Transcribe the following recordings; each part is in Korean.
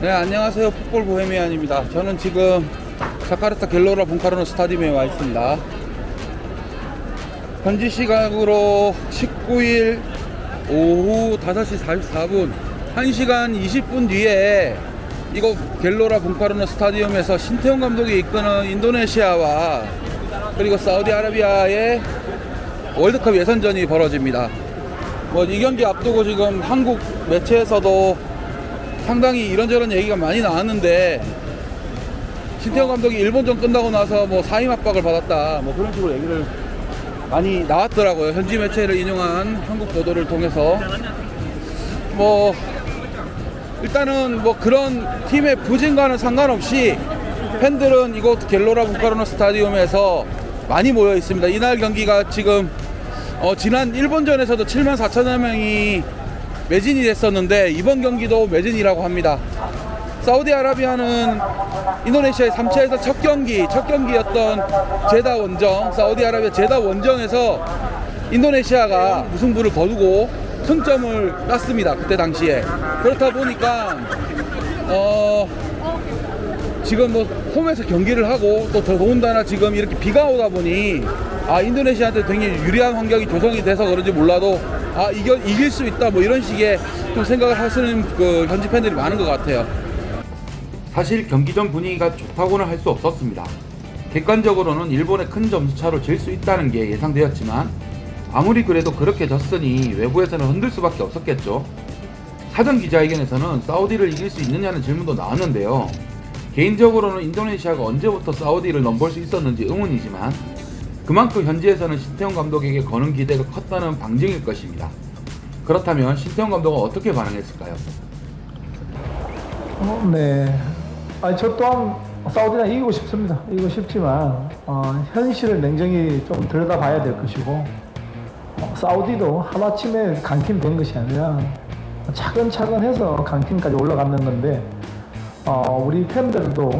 네, 안녕하세요. 풋볼 보헤미안입니다. 저는 지금 자카르타 갤로라 봉카르노 스타디움에 와 있습니다. 현지 시각으로 19일 오후 5시 44분 1시간 20분 뒤에 이곳 갤로라 봉카르노 스타디움에서 신태용 감독이 이끄는 인도네시아와 그리고 사우디아라비아의 월드컵 예선전이 벌어집니다. 이 경기 앞두고 지금 한국 매체에서도 상당히 이런저런 얘기가 많이 나왔는데, 신태용 감독이 일본전 끝나고 나서 사임 압박을 받았다 그런 식으로 얘기를 많이 나왔더라고요. 현지 매체를 인용한 한국 보도를 통해서. 일단은 그런 팀의 부진과는 상관없이 팬들은 이곳 갤로라 봉카르노 스타디움에서 많이 모여 있습니다. 이날 경기가 지금 지난 일본전에서도 74,000여 명이 매진이 됐었는데, 이번 경기도 매진이라고 합니다. 사우디아라비아는 인도네시아의 3차에서 첫 경기였던 제다 원정, 사우디아라비아 제다 원정에서 인도네시아가 무승부를 거두고 승점을 땄습니다. 그때 당시에. 그렇다 보니까 지금 홈에서 경기를 하고 또 더더군다나 지금 이렇게 비가 오다 보니 인도네시아한테 굉장히 유리한 환경이 조성이 돼서 그런지 몰라도 이길 수 있다 이런 식의 좀 생각을 하시는 현지 팬들이 많은 것 같아요. 사실 경기 전 분위기가 좋다고는 할 수 없었습니다. 객관적으로는 일본의 큰 점수차로 질 수 있다는 게 예상되었지만, 아무리 그래도 그렇게 졌으니 외부에서는 흔들 수밖에 없었겠죠. 사전 기자회견에서는 사우디를 이길 수 있느냐는 질문도 나왔는데요. 개인적으로는 인도네시아가 언제부터 사우디를 넘볼 수 있었는지 의문이지만, 그만큼 현지에서는 신태용 감독에게 거는 기대가 컸다는 방증일 것입니다. 그렇다면 신태용 감독은 어떻게 반응했을까요? 네. 저 또한 사우디는 이기고 싶습니다. 이기고 싶지만 현실을 냉정히 좀 들여다봐야 될 것이고, 사우디도 하루아침에 강팀 된 것이 아니라 차근차근 해서 강팀까지 올라가는 건데, 우리 팬들도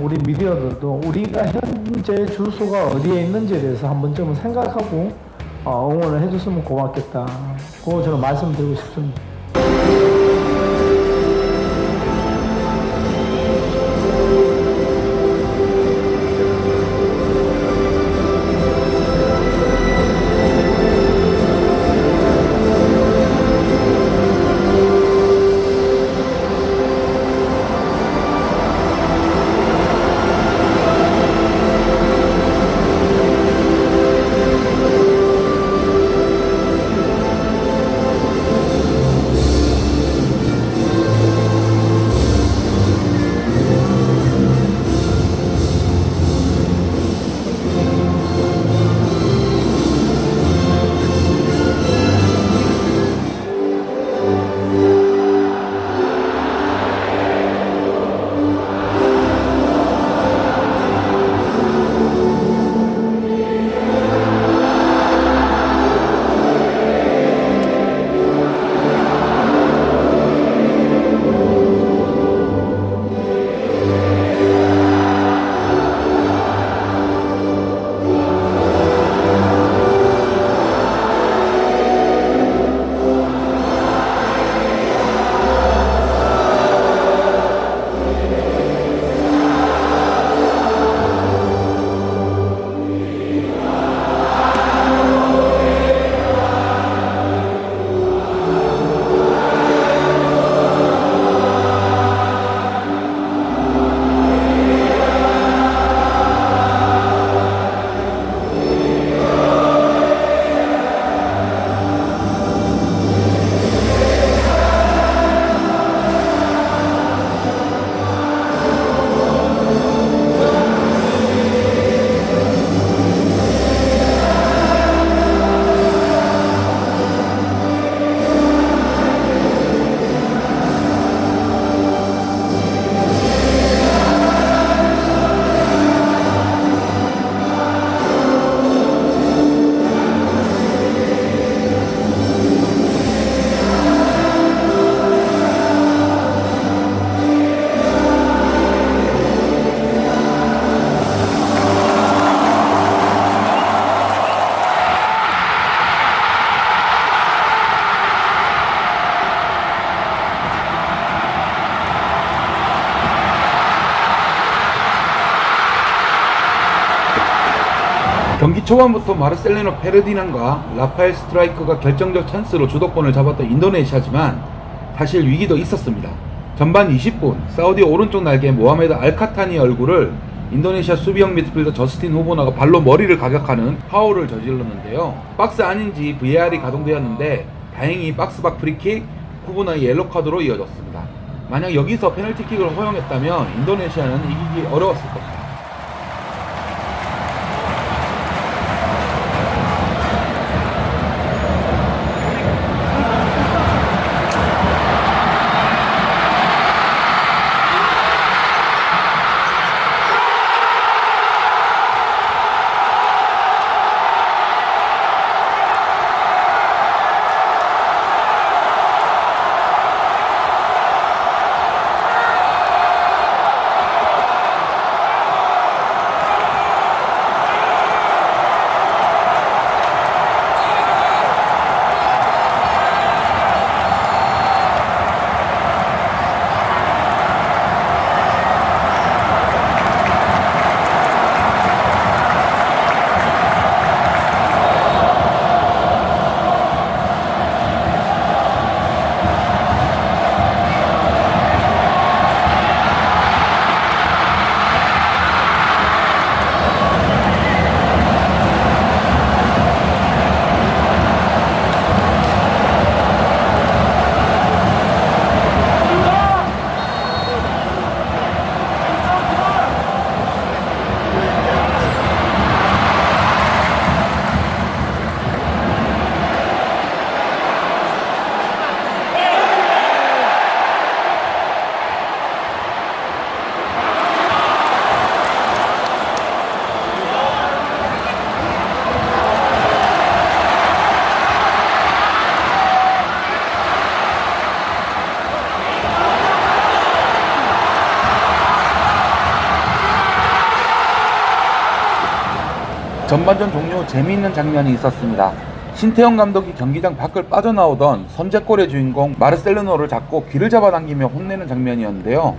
우리 미디어들도 우리가 현재 주소가 어디에 있는지에 대해서 한 번쯤은 생각하고 응원을 해줬으면 고맙겠다. 그거 저는 말씀드리고 싶습니다. 경기 초반부터 마르셀리노 페르디난과 라파엘 스트라이크가 결정적 찬스로 주도권을 잡았던 인도네시아지만 사실 위기도 있었습니다. 전반 20분 사우디 오른쪽 날개 모하메드 알카타니의 얼굴을 인도네시아 수비형 미드필더 저스틴 후보나가 발로 머리를 가격하는 파울을 저질렀는데요. 박스 안인지 VAR이 가동되었는데 다행히 박스 밖 프리킥, 후보나의 옐로카드로 이어졌습니다. 만약 여기서 페널티킥을 허용했다면 인도네시아는 이기기 어려웠을 겁니다. 전반전 종료 재미있는 장면이 있었습니다. 신태용 감독이 경기장 밖을 빠져나오던 선제골의 주인공 마르셀리노를 잡고 귀를 잡아당기며 혼내는 장면이었는데요.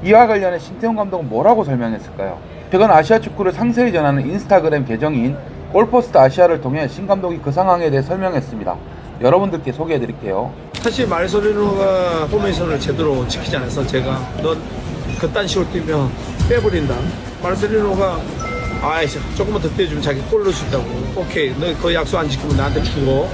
이와 관련해 신태용 감독은 뭐라고 설명했을까요? 최근 아시아 축구를 상세히 전하는 인스타그램 계정인 골포스트 아시아를 통해 신 감독이 그 상황에 대해 설명했습니다. 여러분들께 소개해드릴게요. 사실 마르셀리노가 포메이션을 제대로 지키지 않아서 제가 넌 그딴 식으로 뛰면 빼버린다. 마르셀리노가 아이씨 조금만 더 뛰어주면 자기 골 넣을 수 있다고. 오케이, 너 그 약속 안 지키면 나한테 죽어.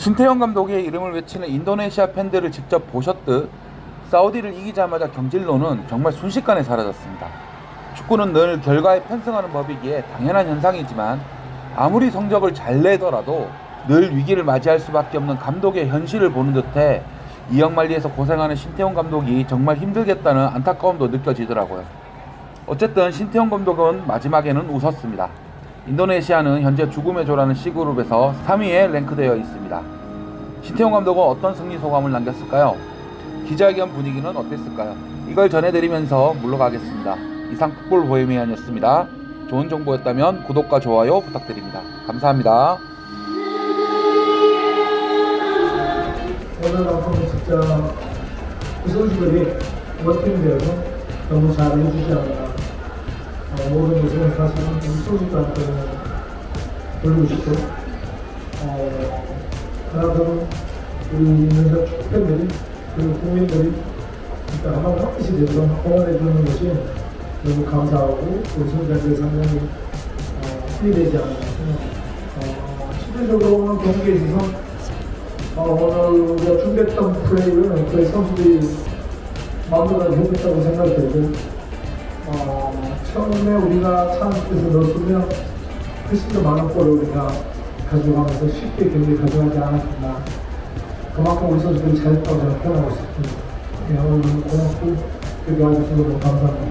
신태용 감독의 이름을 외치는 인도네시아 팬들을 직접 보셨듯 사우디를 이기자마자 경질로는 정말 순식간에 사라졌습니다. 축구는 늘 결과에 편승하는 법이기에 당연한 현상이지만 아무리 성적을 잘 내더라도 늘 위기를 맞이할 수밖에 없는 감독의 현실을 보는 듯해 이역만리에서 고생하는 신태용 감독이 정말 힘들겠다는 안타까움도 느껴지더라고요. 어쨌든 신태용 감독은 마지막에는 웃었습니다. 인도네시아는 현재 죽음의 조라는 C그룹에서 3위에 랭크되어 있습니다. 신태용 감독은 어떤 승리 소감을 남겼을까요? 기자회견 분위기는 어땠을까요? 이걸 전해드리면서 물러가겠습니다. 이상 풋볼 보헤미안이었습니다. 좋은 정보였다면 구독과 좋아요 부탁드립니다. 감사합니다. 오늘 방송은 진짜 그 선수들이 원팀이 되어서 너무 잘 해주지 않았나. 모든 것은 사실은 우리 선수들한테는 돌리고 싶고, 하나는 우리 인도네시아 축구 팬들이 그리고 국민들이 진짜 한번 확실히 되서 응원해주는 것이 너무 감사하고 우리 선수들한테 상당히 힘이 되지 않나 생각합니다. 실질적으로는 경기에 있어서 오늘 우리가 준비했던 플레이를 거의 선수들이 마음대로 해줬다고 생각이 들고, 처음에 우리가 찬스에서 넣었으면 훨씬 더 많은 골을 우리가 가져가면서 쉽게 경기를 가져가지 않았나. 그만큼 우리 선수들이 잘했다고 저는 표현하고 있습니다. 오늘 너무 고맙고 여기 와주셔서 너무 감사합니다.